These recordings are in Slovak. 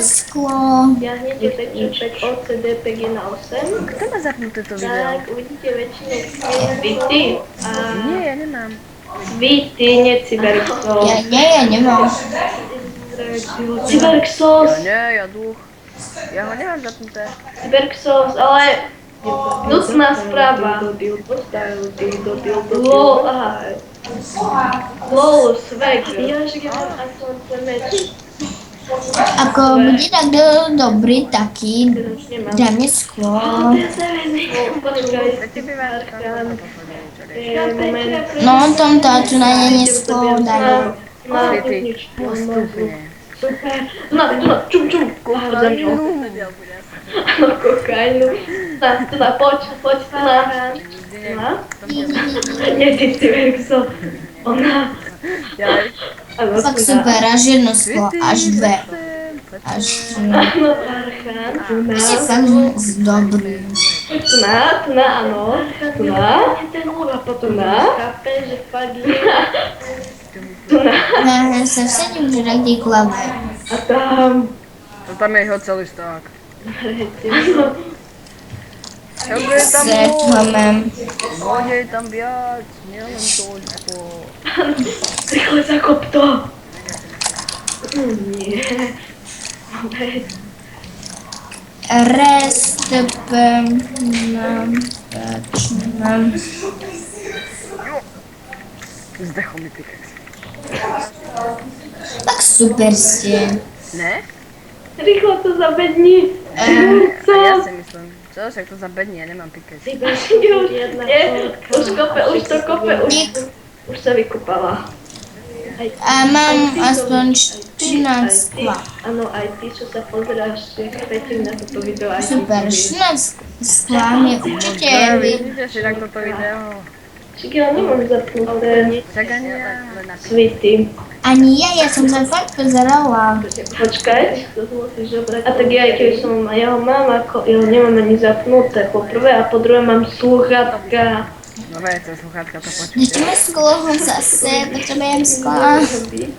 sklo. Stiahnete pečíček OCD PG na 8. Kto má zapnuté to video? Tak uvidíte väčšinu svity a Nie, ja nemám. svity, nie cyberxos. Ja nemám. Cyberxos, Ja duch. Ja ho nemám zapnuté. cyberxos, ale nutná správa. LOL, aha. LOL, svek. Ja, že ja mám aspoň ten meč. Ako bude tak dobrý taký, dáme sklo. Veď ty by vás tam No, tom táču na nie sklo dajú. Svety, postupne. Super. No, čum. Kokainu. Áno, kokainu. Poď, na. Nie, ty cyberxo. Ona. Áno, Fakt super, až jedno sklo, až dve. Až áno, Archan. si fakt dobrý. Tu na, áno. Tu na. Chápe, že fakt je. Tu na. Ja sa vsadím, že tak klave. A tam. To tam je jeho celý sták. Áno. Čo je tam Svetľame. Môže je tam viac, nielen toľko. Rýchle zakop to. Nie. Začínam. Zdechol mi pikex. Tak super ste. Ne? Rýchlo to zabedni. A ja si myslím. Čo, však to zabedni, ja nemám pikex. Už to kope, už sa vykúpala. A mám aspoň 14 skla. Áno, aj ty, čo sa pozeráš, predtým na toto video. Aj Super, 14 skla mi určite Vidíte si tak toto video? Však ja nemám zapnuté Však ani ja. svity. Ani ja som sa fakt pozerala. Počkaj. A tak ja, aj keď som, ja ho mám, ako, ja ho nemám ani zapnuté, po prvé, a po druhé mám slúchatka. No veď, to sluchátka to počujete. Nechceme sklo zase, potrebujem skla.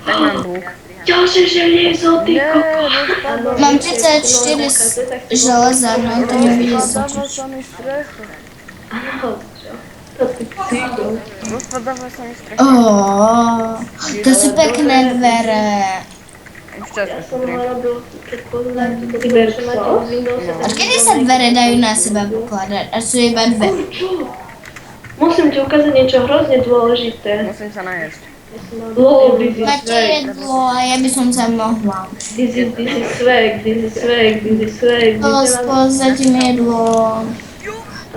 Tak mám búk. Ďalšie želiezo, ty Nie, kokos. Mám 34 železa, no to mi bude Rozpadáva sa mi strecha. Áno, čo? To ty psycho. Rozpadáva sa mi strecha. To sú pekné dvere. Už čas Ja mi som ho to robil, keď poznám cyberxos. A kedy sa dvere dajú na seba pokladať? A sú iba dve. Čo? Musím ti ukázať niečo hrozne dôležité. Musím sa najesť. LOL, this is Máte swag. jedlo a ja by som sa mohla. This is swag. Zatím jedlo.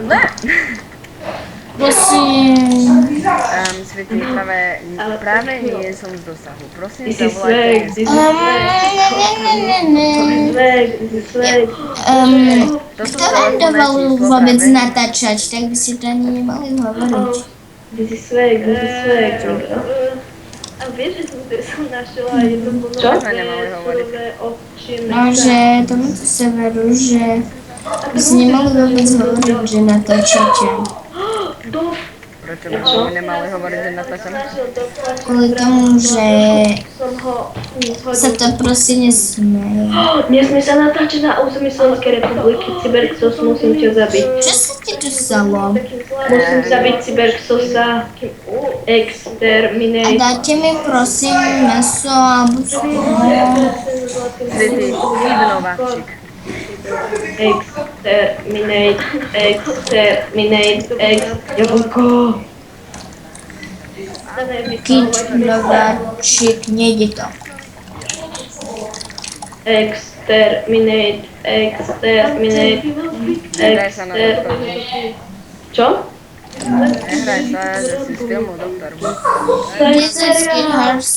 Ne! Prosím. Svety, práve nie som z dosahu. Prosím, This is zavolajte. swag. Toto Kto vám dovolil vôbec natáčať, tak by si to ani nemali hovoriť. This is swag. A vieš, že som našla jednu bonusové Čo sme nemali hovoriť? oči. No, že tomuto severu, že by si nemali vôbec hovoriť, že natáčate. Prečo by sme nemali hovoriť, že natáčame? Kvôli tomu, že Som ho sa to proste nesmie. Nesmie sa natáčať na území Slovenskej republiky. Cyberxos, musím ťa zabiť. Čo sa ti tu stalo? Musím zabiť Cyberxosa. A Exterminate. dáte mi prosím meso alebo sklo. Svety, ignováčik. Jablko. Kičnováčik, nejde to. Exterminate. Nehraj sa na doktor. Čo? Nehraj sa, že si s filmu doktor. Dizecký hars.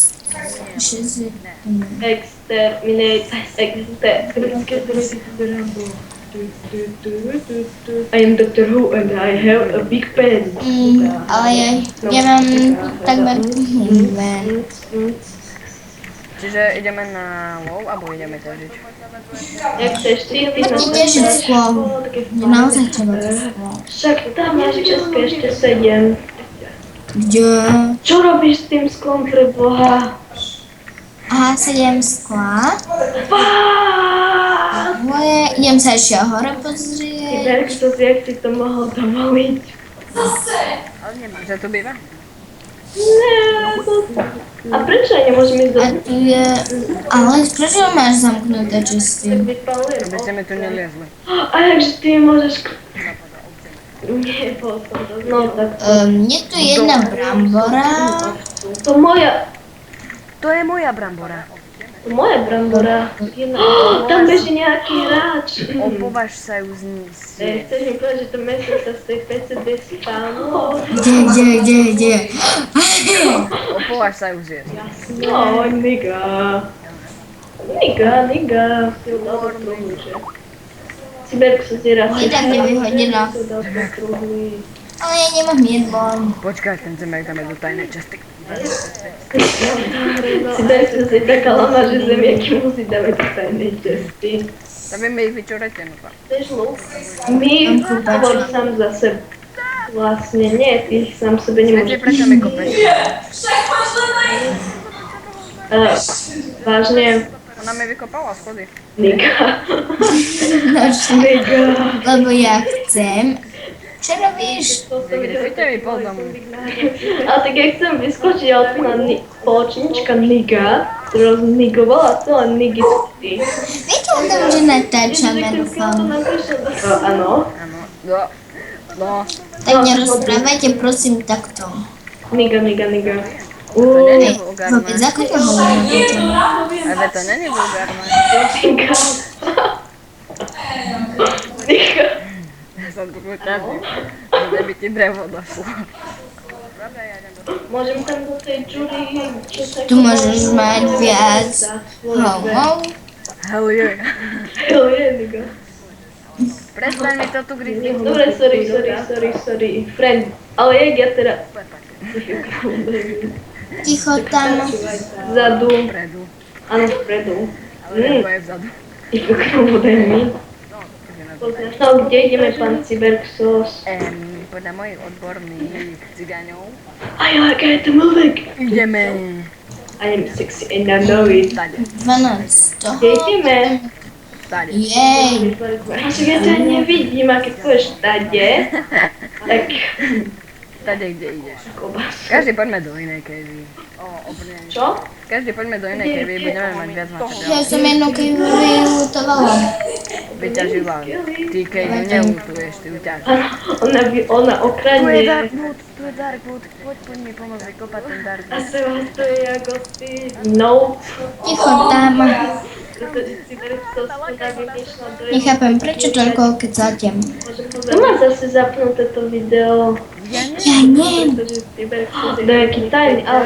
Exterminate. I am Doctor Who and I have a big pen. Ale ja mám takmer ven. Čiže ideme na lov, alebo ideme ťažiť? Jak chceš ty, ty Poďte ťažiť sklo. Je naozaj treba to sklo. Však tam máš české ešte 7. Kde? Čo robíš s tým sklom pre Boha? Aha, 7 skla. Moje, idem sa ešte hore pozrieť. Cyberxos, jak si to mohol dovoliť? Ale nemám, že tu býva? Ne, a prečo ja nemôžem ísť do... A tu je... Ale prečo máš zamknuté Tak čistý? vypalujem. Aby ste mi tu neliezli. A jakže ty môžeš... Nie, bol som to. No tak. Je tu jedna brambora. To moja... To je moja brambora. To moja brambora. Tam beží nejaký hráč. Opovaž sa ju Chceš mi povedať, že to mesto sa z tej PCB spálo? Kde? Opovaž sa ju zjesť. No, niga. Niga. Si ho dal do kruhu, že? Cyberku sa zjera. Je tak nevyhodená. Ale ja nemám jedlo. Počkaj, ten zemek tam je do tajnej časti. Cyberku sa je taká lama, že zemiaky musí dávať do tajnej časti. Tam mi ich vyčurajte, no pa. Chceš luk? My hovor sám za seba. Vlastne nie, ty sám sebe Svete, nemôžeš. prečo mi kopeš? Vážne, Ona mi vykopala schody. niga. Nočne. Niga. Lebo ja chcem. Čo robíš? Vygrifite mi pod domu. Ale tak ja chcem vyskočiť, ale tu na spoločnička Niga, ktorá znigovala celé nigisty. Viete o tom, že natáčame, dúfam. Áno. Áno. No. Tak nerozprávajte, prosím, takto. Niga. To není Hej, vulgárne. vôbec, ako to hovorím deťom? Ale to není vulgárne. Niga. Niga. Ja som tu kľúčavý. Kde by ti drevo došlo. Dobre, ja idem do... Môžem tam do tej džury, čo sa... Tu môžeš mať viac homov. Hell yeah. Jo, je, Niga. Prestaň mi to tu grizniť. Dobre, sorry. Friend, ale jak ja teda... Ticho tam. Vzadu. Predu. Áno, vpredu. Ale drevo je vzadu. Ticho krúvodaj mi. No, kde ideme, pán Cyberxos? Podľa mojich odborných cigáňov I like it, moving. ideme I am sexy and I know it. tade. 12 toho. Kde ideme? Tade. Jej. Však ja ťa nevidím, a keď povieš tade, tak... Tade, kde ideš. Kobas. Každý poďme do inej kevy. Obrnenie. Čo? Každý poďme do inej kevy, budeme mať viac Ja materiálu. som jednu kejvu vylutovala. Vyťažila. Ty kejvu neutuješ, ty uťažíš. Áno, ona Tu je okradne. Darkwood. Poď mi pomôcť vykopať ten A Darkwood. se vás to je ako ty. No. Ticho tam. Cyberxos to tak vyšlo do... Nechápem, prečo toľko kecáte. To má zase zapnuté to video. Ja neviem. Pretože Cyberxos je nejaký tajný, ale